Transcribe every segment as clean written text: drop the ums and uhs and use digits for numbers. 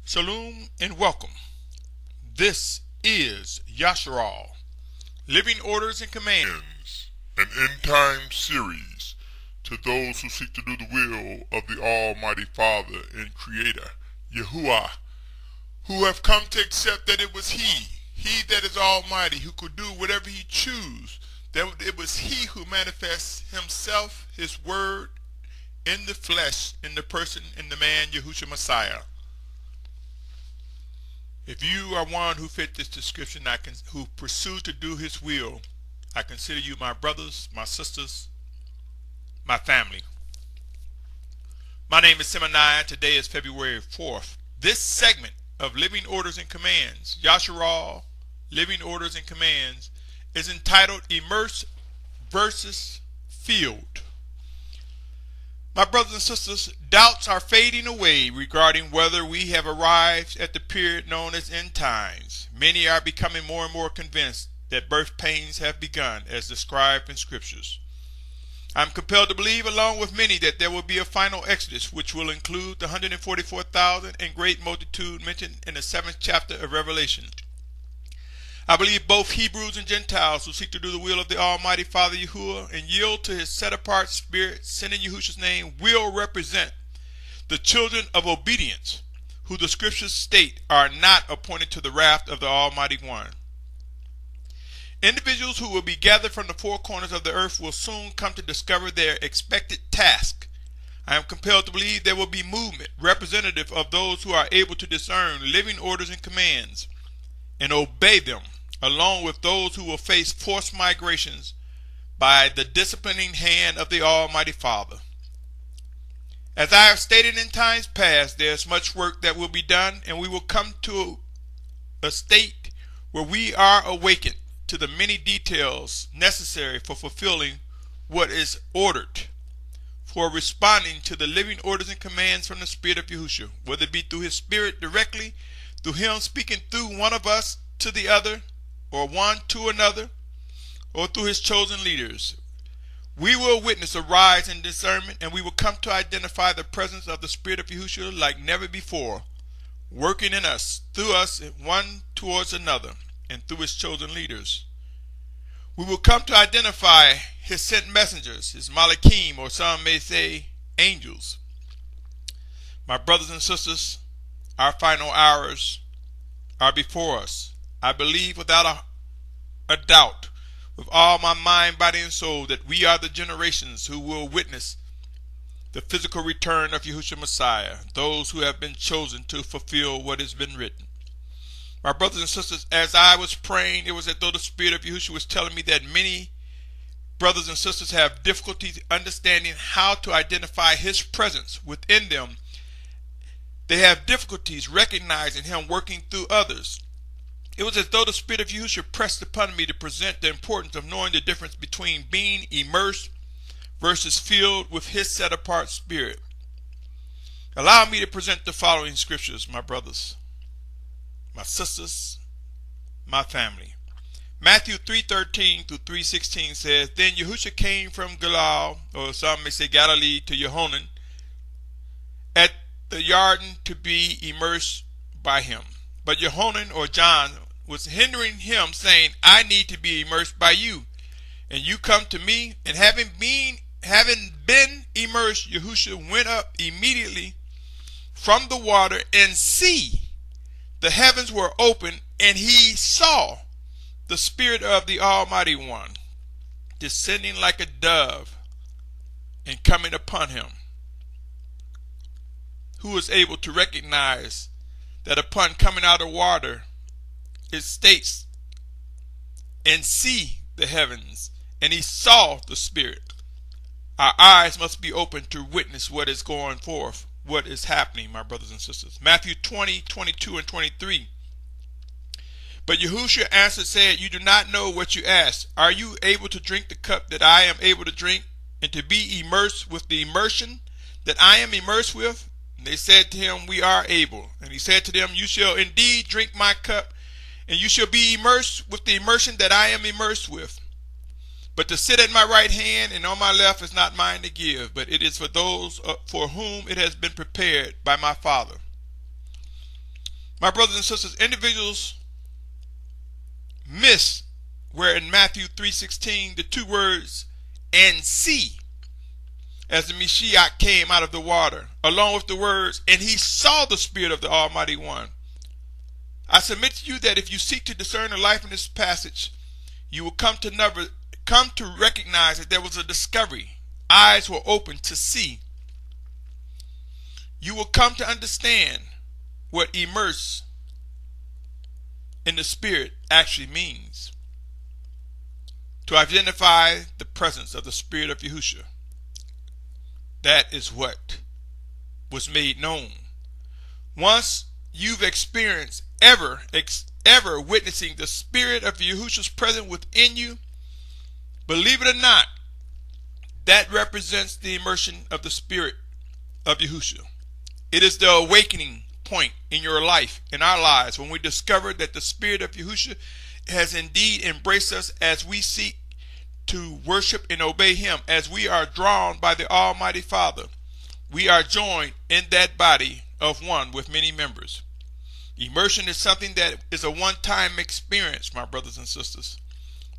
Shalom and welcome. This is Yasharal, Living Orders and Commands, an end-time series to those who seek to do the will of the Almighty Father and Creator, Yahuwah, who have come to accept that it was He that is Almighty, who could do whatever He choose, that it was He who manifests Himself, His Word, in the flesh, in the person, in the man, Yahushua Messiah. If you are one who fit this description, who pursue to do His will, I consider you my brothers, my sisters, my family. My name is Symmanayah. Today is February 4th. This segment of Living Orders and Commands, Yasharal, Living Orders and Commands, is entitled Immersed versus Filled. My brothers and sisters, doubts are fading away regarding whether we have arrived at the period known as end times. Many are becoming more and more convinced that birth pains have begun, as described in scriptures. I am compelled to believe, along with many, that there will be a final exodus, which will include the 144,000 and great multitude mentioned in the 7th chapter of Revelation. I believe both Hebrews and Gentiles who seek to do the will of the Almighty Father Yahuwah and yield to His set-apart Spirit sent in Yahushua's name will represent the children of obedience, who the scriptures state are not appointed to the wrath of the Almighty One. Individuals who will be gathered from the four corners of the earth will soon come to discover their expected task. I am compelled to believe there will be movement representative of those who are able to discern living orders and commands and obey them, along with those who will face forced migrations by the disciplining hand of the Almighty Father. As I have stated in times past, there is much work that will be done, and we will come to a state where we are awakened to the many details necessary for fulfilling what is ordered, for responding to the living orders and commands from the Spirit of Yahushua, whether it be through His Spirit directly, through Him speaking through one of us to the other, or one to another, or through His chosen leaders. We will witness a rise in discernment, and we will come to identify the presence of the Spirit of Yahushua like never before, working in us, through us, one towards another, and through His chosen leaders. We will come to identify His sent messengers, His Malachim, or some may say angels. My brothers and sisters, our final hours are before us. I believe without a doubt, with all my mind, body, and soul, that we are the generations who will witness the physical return of Yahushua Messiah, those who have been chosen to fulfill what has been written. My brothers and sisters, as I was praying, it was as though the Spirit of Yahushua was telling me that many brothers and sisters have difficulties understanding how to identify His presence within them. They have difficulties recognizing Him working through others. It was as though the Spirit of Yahushua pressed upon me to present the importance of knowing the difference between being immersed versus filled with His set-apart Spirit. Allow me to present the following scriptures, my brothers, my sisters, my family. Matthew 3:13 through 3:16 says, Then Yahushua came from Galilee, or some may say Galilee, to Yohanan at the Jordan to be immersed by him. But Yohanan, or John, was hindering him, saying, I need to be immersed by you, and you come to me. And having been immersed, Yahushua went up immediately from the water, and see, the heavens were open, and he saw the Spirit of the Almighty One descending like a dove and coming upon him. Who was able to recognize that upon coming out of water, it states, and see the heavens, and he saw the Spirit. Our eyes must be open to witness what is going forth, what is happening, my brothers and sisters. Matthew 20:22 and 23. But Yahushua answered, said, You do not know what you ask. Are you able to drink the cup that I am able to drink, and to be immersed with the immersion that I am immersed with? And they said to him, We are able. And he said to them, You shall indeed drink my cup, and you shall be immersed with the immersion that I am immersed with. But to sit at my right hand and on my left is not mine to give, but it is for those for whom it has been prepared by my Father. My brothers and sisters, individuals miss where in Matthew 3:16 the two words "and see" as the Mashiach came out of the water, along with the words "and he saw the Spirit of the Almighty One." I submit to you that if you seek to discern the life in this passage, you will come to recognize that there was a discovery. Eyes were opened to see. You will come to understand what immerse in the Spirit actually means. To identify the presence of the Spirit of Yahushua. That is what was made known. Once you've experienced ever witnessing the Spirit of Yahushua's presence within you, believe it or not, that represents the immersion of the Spirit of Yahushua. It is the awakening point in your life, in our lives, when we discover that the Spirit of Yahushua has indeed embraced us as we seek to worship and obey him, as we are drawn by the Almighty Father. We are joined in that body of one with many members. Immersion is something that is a one-time experience, my brothers and sisters.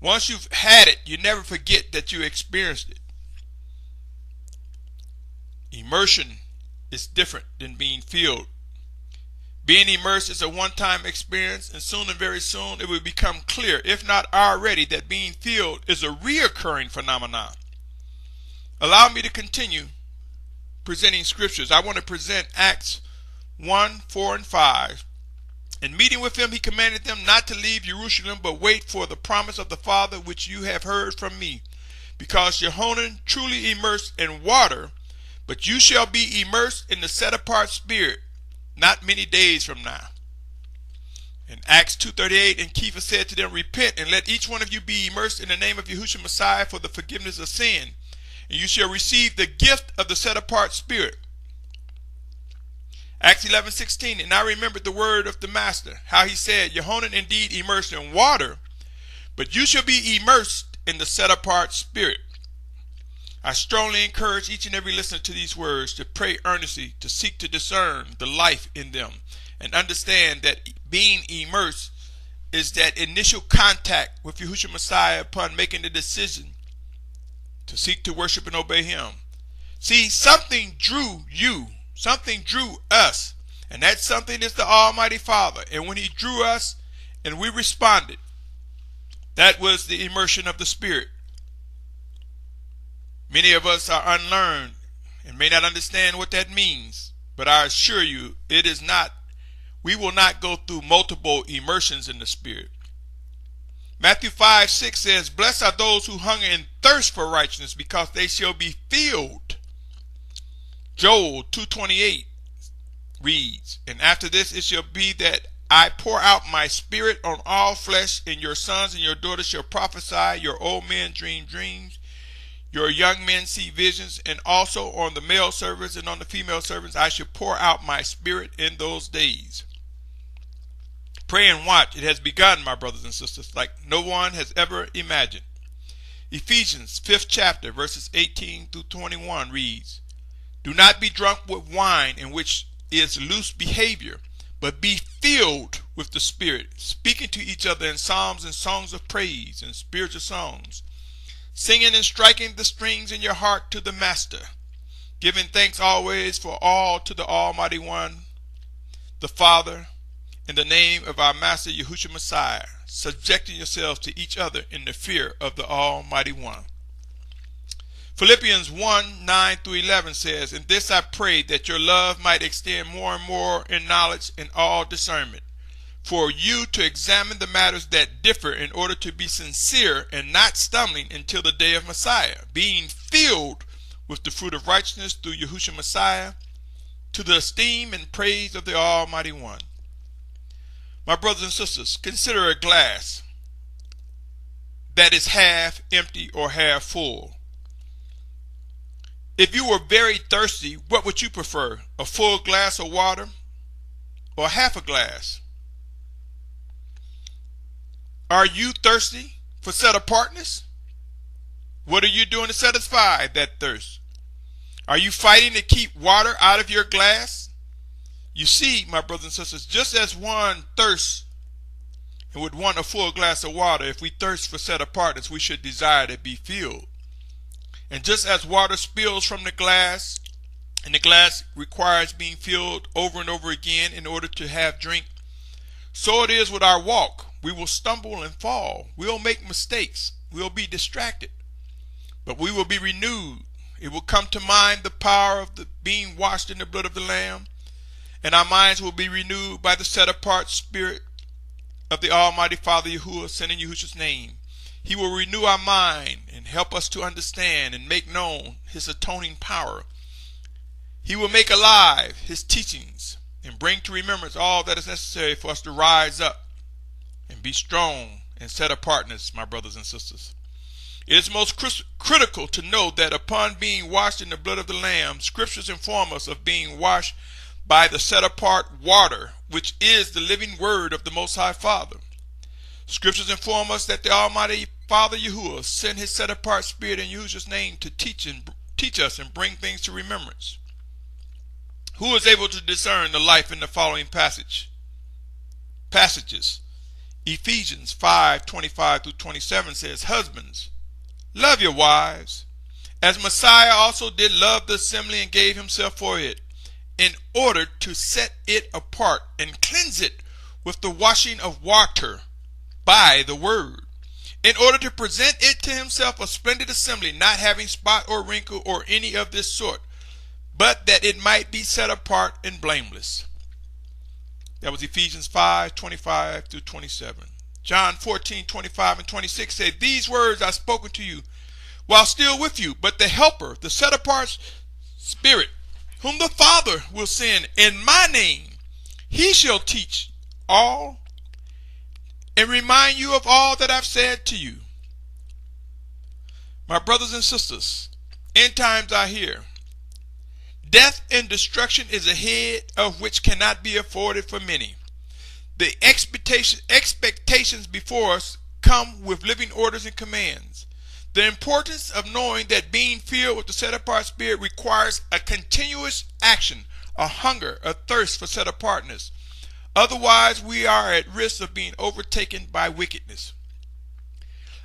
Once you've had it, you never forget that you experienced it. Immersion is different than being filled. Being immersed is a one-time experience, and soon and very soon it will become clear, if not already, that being filled is a reoccurring phenomenon. Allow me to continue presenting scriptures. I want to present Acts 1, 4, and 5. In meeting with him, he commanded them not to leave Jerusalem, but wait for the promise of the Father, which you have heard from me. Because Jehonan truly immersed in water, but you shall be immersed in the set-apart Spirit not many days from now. In Acts 2:38, and Kepha said to them, repent, and let each one of you be immersed in the name of Yahushua Messiah for the forgiveness of sin, and you shall receive the gift of the set-apart Spirit. Acts 11:16, and I remembered the word of the Master, how he said, Jehonan indeed immersed in water, but you shall be immersed in the set-apart Spirit. I strongly encourage each and every listener to these words to pray earnestly, to seek to discern the life in them, and understand that being immersed is that initial contact with Yahushua Messiah upon making the decision to seek to worship and obey him. See, something drew you, something drew us, and that something is the Almighty Father. And when he drew us and we responded, that was the immersion of the Spirit. Many of us are unlearned and may not understand what that means, but I assure you, we will not go through multiple immersions in the Spirit. Matthew 5:6 says, blessed are those who hunger and thirst for righteousness, because they shall be filled. Joel 2:28 reads, and after this it shall be that I pour out my Spirit on all flesh, and your sons and your daughters shall prophesy, your old men dream dreams, your young men see visions, and also on the male servants and on the female servants I shall pour out my Spirit in those days. Pray and watch. It has begun, my brothers and sisters, like no one has ever imagined. Ephesians 5th chapter, verses 18 through 21 reads, do not be drunk with wine, in which is loose behavior, but be filled with the Spirit, speaking to each other in psalms and songs of praise and spiritual songs, singing and striking the strings in your heart to the Master, giving thanks always for all to the Almighty One, the Father, in the name of our Master Yahushua Messiah, subjecting yourselves to each other in the fear of the Almighty One. Philippians 1:9 through 11 says, in this I pray, that your love might extend more and more in knowledge and all discernment, for you to examine the matters that differ, in order to be sincere and not stumbling until the day of Messiah, being filled with the fruit of righteousness through Yahushua Messiah, to the esteem and praise of the Almighty One. My brothers and sisters, consider a glass that is half empty or half full. If you were very thirsty, what would you prefer? A full glass of water or half a glass? Are you thirsty for set-apartness? What are you doing to satisfy that thirst? Are you fighting to keep water out of your glass? You see, my brothers and sisters, just as one thirsts and would want a full glass of water, if we thirst for set apartness, we should desire to be filled. And just as water spills from the glass, and the glass requires being filled over and over again in order to have drink, so it is with our walk. We will stumble and fall. We'll make mistakes. We'll be distracted. But we will be renewed. It will come to mind the power of being washed in the blood of the Lamb, and our minds will be renewed by the set-apart Spirit of the Almighty Father Yahuwah, sent in Yahushua's name. He will renew our mind and help us to understand and make known His atoning power. He will make alive His teachings and bring to remembrance all that is necessary for us to rise up and be strong and set apartness, my brothers and sisters. It is most critical to note that upon being washed in the blood of the Lamb, Scriptures inform us of being washed by the set-apart water, which is the living word of the Most High Father. Scriptures inform us that the Almighty Father Yahuwah sent His set-apart Spirit in Yahushua's name to teach us and bring things to remembrance. Who is able to discern the life in the following passages? Ephesians 5:25-27 says, Husbands, love your wives, as Messiah also did love the assembly and gave Himself for it, in order to set it apart and cleanse it with the washing of water by the word, in order to present it to Himself a splendid assembly, not having spot or wrinkle or any of this sort, but that it might be set apart and blameless. That was Ephesians 5:25-27. John 14:25-26 said, These words I spoken to you while still with you, but the Helper, the set-apart Spirit, whom the Father will send in my name, He shall teach all and remind you of all that I've said to you. My brothers and sisters, end times are here. Death and destruction is ahead, of which cannot be afforded for many. The expectations before us come with living orders and commands. The importance of knowing that being filled with the set-apart Spirit requires a continuous action, a hunger, a thirst for set-apartness. Otherwise, we are at risk of being overtaken by wickedness.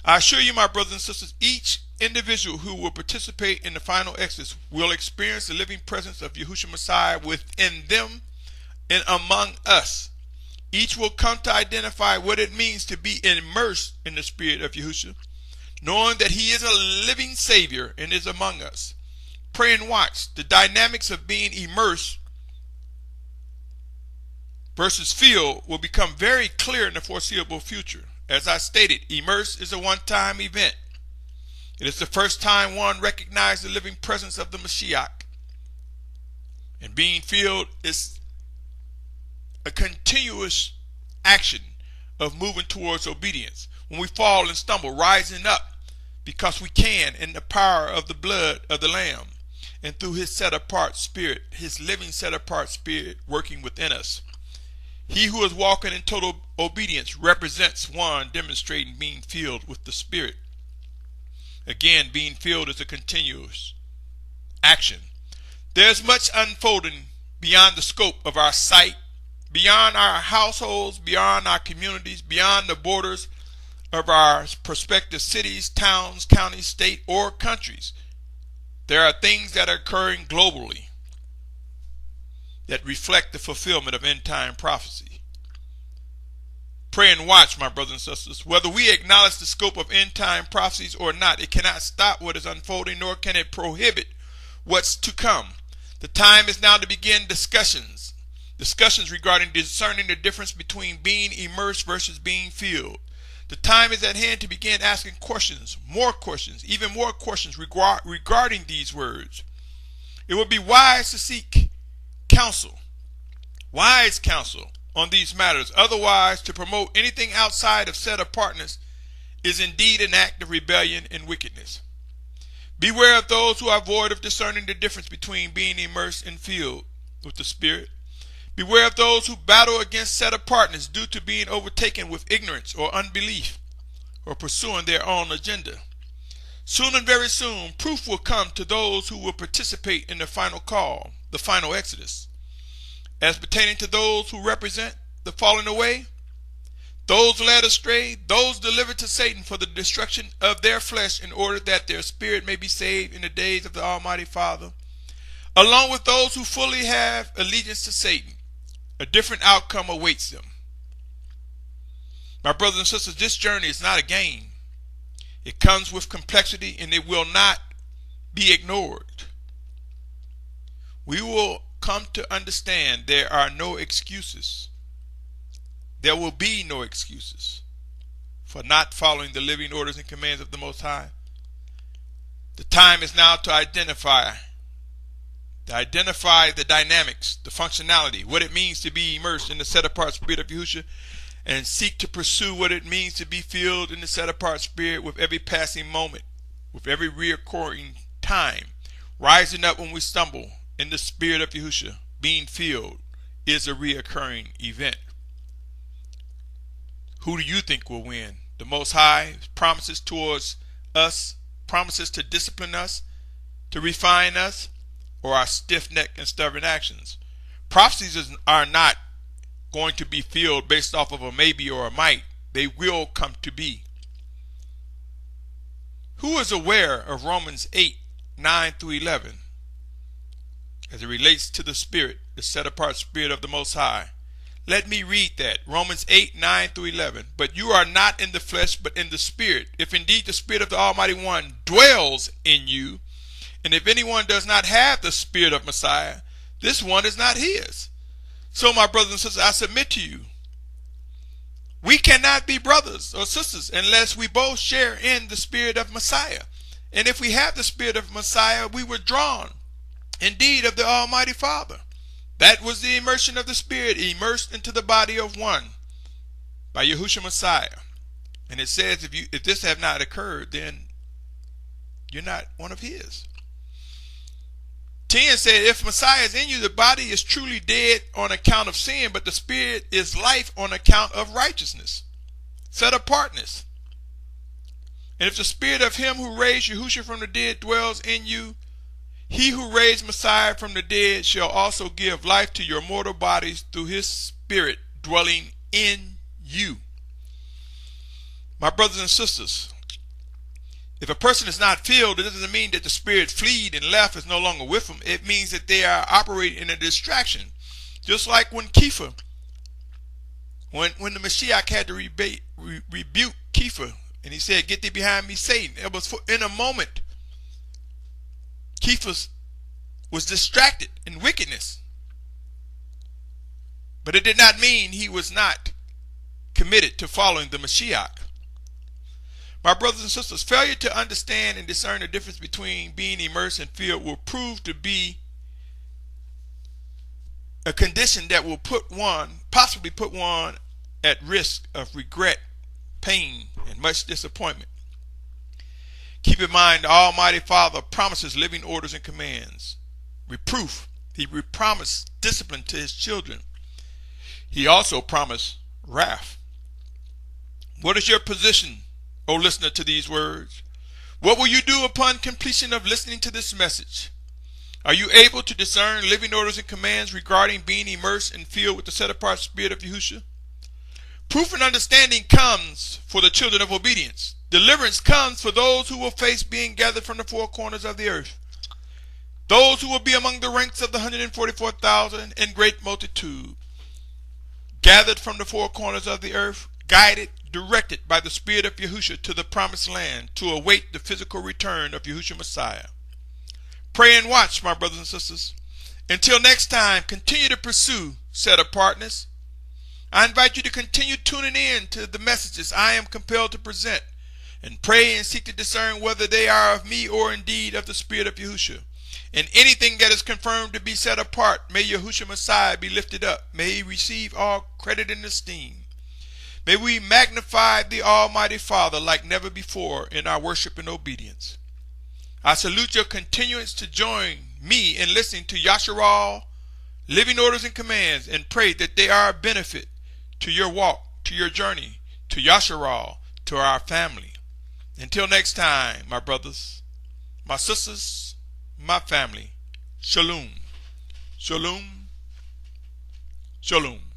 I assure you, my brothers and sisters, each individual who will participate in the final exodus will experience the living presence of Yahushua Messiah within them and among us. Each will come to identify what it means to be immersed in the Spirit of Yahushua, knowing that He is a living Savior and is among us. Pray and watch. The dynamics of being immersed versus filled will become very clear in the foreseeable future. As I stated, immersed is a one-time event. It is the first time one recognized the living presence of the Mashiach. And being filled is a continuous action of moving towards obedience. When we fall and stumble, rising up because we can in the power of the blood of the Lamb and through His set-apart Spirit, His living set-apart Spirit working within us. He who is walking in total obedience represents one demonstrating being filled with the Spirit. Again, being filled is a continuous action. There's much unfolding beyond the scope of our sight, beyond our households, beyond our communities, beyond the borders of our prospective cities, towns, counties, state, or countries. There are things that are occurring globally that reflect the fulfillment of end-time prophecy. Pray and watch, my brothers and sisters. Whether we acknowledge the scope of end-time prophecies or not, it cannot stop what is unfolding, nor can it prohibit what's to come. The time is now to begin discussions regarding discerning the difference between being immersed versus being filled. The time is at hand to begin asking questions, even more questions regarding these words. It would be wise to seek wise counsel on these matters. Otherwise, to promote anything outside of set apartness is indeed an act of rebellion and wickedness. Beware of those who are void of discerning the difference between being immersed and filled with the Spirit. Beware of those who battle against set apartness due to being overtaken with ignorance or unbelief or pursuing their own agenda. Soon and very soon, proof will come to those who will participate in the final call, the final exodus. as pertaining to those who represent the fallen away, those led astray, those delivered to Satan for the destruction of their flesh in order that their spirit may be saved in the days of the Almighty Father, along with those who fully have allegiance to Satan. A different outcome awaits them. My brothers and sisters, this journey is not a game. It comes with complexity and it will not be ignored. We will come to understand there are no excuses. There will be no excuses for not following the living orders and commands of the Most High. The time is now to identify the dynamics, the functionality, what it means to be immersed in the set-apart spirit of Yahushua, and seek to pursue what it means to be filled in the set-apart spirit with every passing moment, with every reoccurring time. Rising up when we stumble in the spirit of Yahushua, being filled, is a reoccurring event. Who do you think will win? The Most High promises towards us, promises to discipline us, to refine us, or our stiff-necked and stubborn actions? Prophecies are not going to be filled based off of a maybe or a might. They will come to be. Who is aware of Romans 8:9-11 as it relates to the spirit, the set-apart spirit of the Most High? Let me read that. Romans 8:9-11. But you are not in the flesh, but in the spirit, if indeed the spirit of the Almighty One dwells in you. And if anyone does not have the spirit of Messiah, this one is not his. So, my brothers and sisters, I submit to you, we cannot be brothers or sisters unless we both share in the spirit of Messiah. And if we have the spirit of Messiah, we were drawn indeed of the Almighty Father. That was the immersion of the Spirit, immersed into the body of one by Yahushua Messiah. And it says if this have not occurred, then you're not one of his. 10 said, if Messiah is in you, the body is truly dead on account of sin, but the spirit is life on account of righteousness, set apartness. And if the spirit of him who raised Yahushua from the dead dwells in you, he who raised Messiah from the dead shall also give life to your mortal bodies through his spirit dwelling in you. My brothers and sisters, if a person is not filled, it doesn't mean that the spirit fled and left, is no longer with them. It means that they are operating in a distraction. Just like when Kepha, when the Mashiach had to rebuke Kepha, and he said, get thee behind me, Satan. It was in a moment. Kepha was distracted in wickedness. But it did not mean he was not committed to following the Mashiach. My brothers and sisters, failure to understand and discern the difference between being immersed and filled will prove to be a condition that will possibly put one at risk of regret, pain, and much disappointment. Keep in mind, the Almighty Father promises living orders and commands. Reproof. He promised discipline to his children. He also promised wrath. What is your position, O listener, to these words? What will you do upon completion of listening to this message? Are you able to discern living orders and commands regarding being immersed and filled with the set-apart spirit of Yahushua? Proof and understanding comes for the children of obedience. Deliverance comes for those who will face being gathered from the four corners of the earth. Those who will be among the ranks of the 144,000 in great multitude, gathered from the four corners of the earth, guided, directed by the Spirit of Yahushua to the promised land to await the physical return of Yahushua Messiah. Pray and watch, my brothers and sisters. Until next time, continue to pursue set-apartness. I invite you to continue tuning in to the messages I am compelled to present, and pray and seek to discern whether they are of me or indeed of the Spirit of Yahushua. And anything that is confirmed to be set apart, may Yahushua Messiah be lifted up. May he receive all credit and esteem. May we magnify the Almighty Father like never before in our worship and obedience. I salute your continuance to join me in listening to Yasharal, living orders and commands, and pray that they are a benefit to your walk, to your journey, to Yasharal, to our family. Until next time, my brothers, my sisters, my family, Shalom. Shalom. Shalom.